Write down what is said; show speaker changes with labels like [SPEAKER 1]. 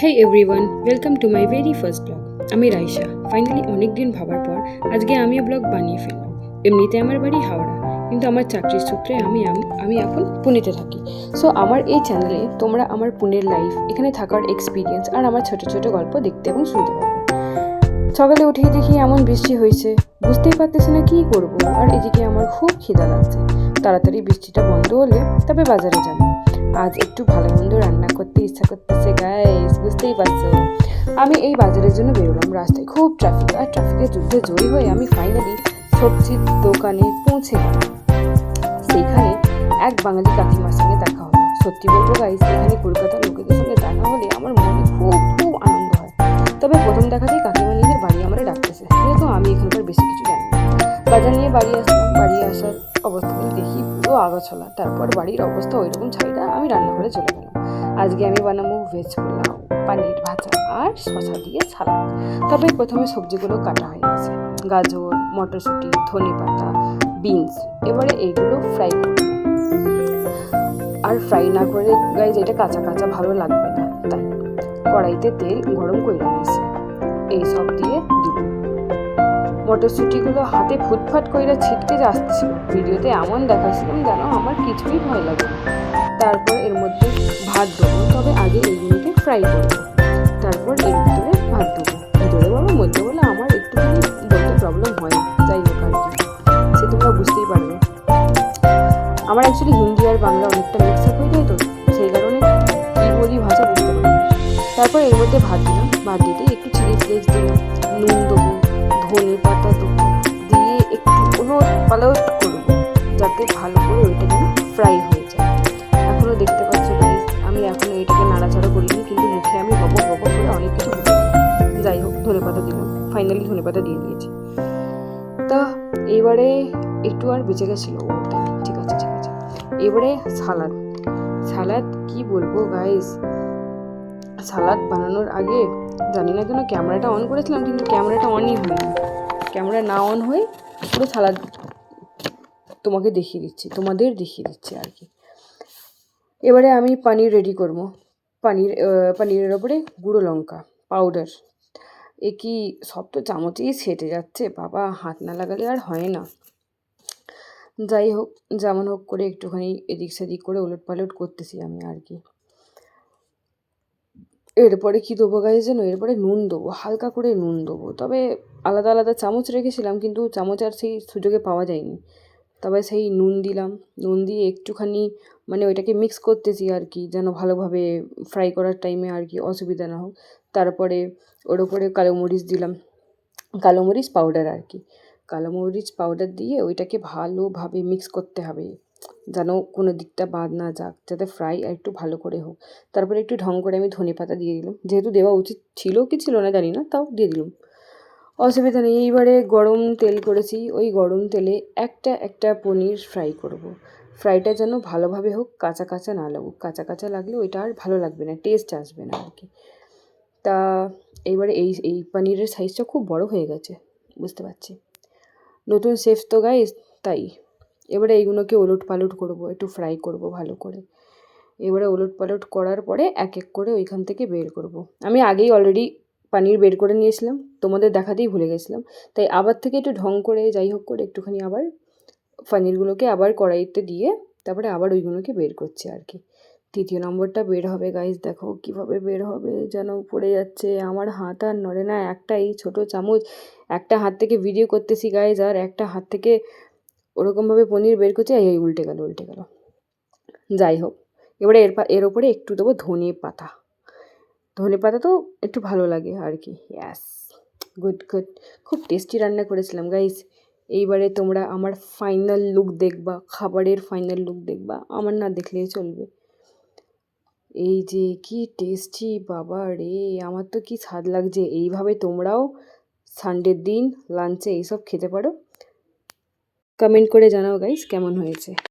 [SPEAKER 1] Hey everyone, welcome to my very first blog. আমি Raisa. Finally অনেক দিন ভাবার পর আজকে আমিও ব্লগ বানিয়ে ফেললাম। এমনিতে আমার বাড়ি হাওড়া, কিন্তু আমার চাকরির সূত্রে আমি এখন পুনেতে থাকি। সো আমার এই চ্যানেলে তোমরা আমার পুনের লাইফ, এখানে থাকার এক্সপিরিয়েন্স আর আমার ছোট ছোট গল্প দেখতে এবং শুনতে পারবে। সকালে উঠেই দেখি এমন বৃষ্টি হয়েছে, বুঝতেই পারতেছি না কী করবো। আর এদিকে আমার খুব খিদা লাগছে। তাড়াতাড়ি বৃষ্টিটা বন্ধ হলে তবে বাজারে যাব। আজ একটু ভালো মন্দ রান্না করতে ইচ্ছা করতেছে গাইস, বুঝতেই পারছো। আমি এই বাজারের জন্য বেরোলাম। রাস্তায় খুব ট্রাফিক, আর ট্রাফিকের যুদ্ধে জয়ী হয়ে আমি ফাইনালি সবজির দোকানে পৌঁছে গেলাম। সেইখানে এক বাঙালি কাকিমার সঙ্গে দেখা হলো। সত্যি বলবো গাইস, এখানে কলকাতার লোকেদের সঙ্গে দেখা হলে আমার মনে খুব খুব আনন্দ হয়। তবে প্রথম দেখাতেই কাকিমা নিজের বাড়ি আমার ডাকতেছে, যেহেতু আমি এখানকার বেশি কিছু জানি না। বাজার নিয়ে বাড়ি আসলাম। বাড়ি আসার অবস্থাতে দেখি পুরো আগাছলা। তারপর বাড়ির অবস্থা ওইরকম ছাইটা আমি রান্নাঘরে চলে গেলাম। আজকে আমি বানাবো ভেজ পোলাও, পানির ভাজা আর শসা দিয়ে সালাদ। তবে প্রথমে সবজিগুলো কাটা হয়ে গেছে, গাজর, মটরশুঁটি, ধনেপাতা, বিনস। এবারে এইগুলো ফ্রাই করব। আর ফ্রাই না করে গাইজ এটা কাঁচা কাঁচা ভালো লাগবে না, তাই কড়াইতে তেল গরম করে নিয়েছি। এইসব দিয়ে দিল। মটরশুঁটিগুলো হাতে ফুটফাট কইরা ছিটকে আসছিল। ভিডিওতে এমন দেখাচ্ছিলাম যেন আমার কিছুই ভয় লাগে না। তারপর এর মধ্যে ভাত দেবো, তবে আগে এইগুলোকে ফ্রাই করবো। তারপর এর ভিতরে ভাত দেবো। ভিতরে বলো মধ্যে বলে আমার একটুখানি বলতে প্রবলেম হয়, যাই হোক আর কি, সে তোমরা বুঝতেই পারবে। আমার অ্যাকচুয়ালি হিন্দি আর বাংলা অনেকটা মিক্স আপ হয়ে যায়, তো সেই কারণে কী বলি ভাষা বুঝতে পারি। তারপর এর মধ্যে ভাত দিলাম। ভাত দিতে একটু চিলি ফ্লেক্স দিলাম, নুন দেবো, ধনে পাতা দেবো, দিয়ে একটু উলট পালট করবো যাতে ভালো করে ওইটা যেন ফ্রাই হয়ে যায়। এখনও দেখতে পাচ্ছ গাইস, আমি এখনও এটাকে নাড়াচাড়া করিনি, কিন্তু মুখে আমি গবর গবর করে অনেক কিছু বলতে। যাই হোক, ধনে পাতা দিলাম, ফাইনালি ধনে পাতা দিয়ে দিয়েছি। তা এবারে একটু আর বেঁচে গেছিলো, ঠিক আছে। এবারে সালাদ। সালাদ কি বলবো গাইস, সালাদ বানানোর আগে জানি না কেন ক্যামেরাটা অন করেছিলাম, কিন্তু ক্যামেরাটা অনই হয়নি। ক্যামেরা না অন হয়ে পুরো সালাদ তোমাদের দেখিয়ে দিচ্ছি আর কি। এবারে আমি পনির রেডি করব। পনিরের ওপরে গুঁড়ো লঙ্কা পাউডার। এ কি সব তো চামচেই ছেটে যাচ্ছে বাবা, হাত না লাগালে আর হয় না। যাই হোক, যেমন হোক করে একটুখানি এদিক সেদিক করে ওলট পালট করতেছি আমি আর কি। এরপরে কী দেবো গাইজ যেন, এরপরে নুন দেবো, হালকা করে নুন দেবো। তবে আলাদা আলাদা চামচ রেখেছিলাম, কিন্তু চামচ আর সেই সুযোগে পাওয়া যায়নি। তবে সেই নুন দিলাম। নুন দিয়ে একটুখানি মানে ওইটাকে মিক্স করতেছি আর কি, যেন ভালোভাবে ফ্রাই করার টাইমে আর কি অসুবিধা না হোক। তারপরে ওর ওপরে কালো মরিচ দিলাম, কালো মরিচ পাউডার আর কি। কালো মরিচ পাউডার দিয়ে ওইটাকে ভালোভাবে মিক্স করতে হবে, যেন কোনো দিকটা বাদ না যাক, যাতে ফ্রাই আর একটু ভালো করে হোক। তারপরে একটু ঢং করে আমি ধনে পাতা দিয়ে দিলাম, যেহেতু দেওয়া উচিত ছিল কি ছিল না জানি না, তাও দিয়ে দিলাম, অসুবিধা নেই। এইবারে গরম তেল করেছি, ওই গরম তেলে একটা পনির ফ্রাই করব। ফ্রাইটা যেন ভালোভাবে হোক, কাঁচা কাঁচা না লাগুক। কাঁচা কাঁচা লাগলে ওইটা আর ভালো লাগবে না, টেস্ট আসবে না আর কি। তা এইবারে এই পনিরের সাইজটা খুব বড় হয়ে গেছে, বুঝতে পারছি। নতুন শেফ তো গাইস, তাই এবারে এইগুলোকে ওলট পালট করবো, একটু ফ্রাই করব ভালো করে। এবারে ওলট পালট করার পরে এক এক করে ওইখান থেকে বের করব। আমি আগেই অলরেডি পনির বের করে নিয়েছিলাম, তোমাদের দেখাতেই ভুলে গেছিলাম। তাই আবার থেকে একটু ঢং করে যাই হোক করে একটুখানি আবার পনিরগুলোকে আবার কড়াইতে দিয়ে তারপরে আবার ওইগুলোকে বের করছি আর কি। তৃতীয় নম্বরটা বের হবে গাইস, দেখো কিভাবে বের হবে, যেন পড়ে যাচ্ছে। আমার হাত আর নড়ে না, একটা এই ছোটো চামচ, একটা হাত থেকে ভিডিও করতেছি গাইস, আর একটা হাত থেকে ওরকমভাবে পনির বের করছে, এই উল্টে গেল। যাই হোক, এবারে এর ওপরে একটু দেবো ধনে পাতা তো একটু ভালো লাগে আর কি। ইয়াস, গুড। খুব টেস্টি রান্না করেছিলাম গাইস। এইবারে তোমরা আমার ফাইনাল লুক দেখবা, খাবারের ফাইনাল লুক দেখবা, আমার না দেখলেই চলবে। এই যে কি টেস্টি বাবা রে, আমার তো কি স্বাদ লাগছে। এইভাবে তোমরাও সানডের দিন লাঞ্চে এইসব খেতে পারো। কমেন্ট করে জানাও গাইস কেমন হয়েছে।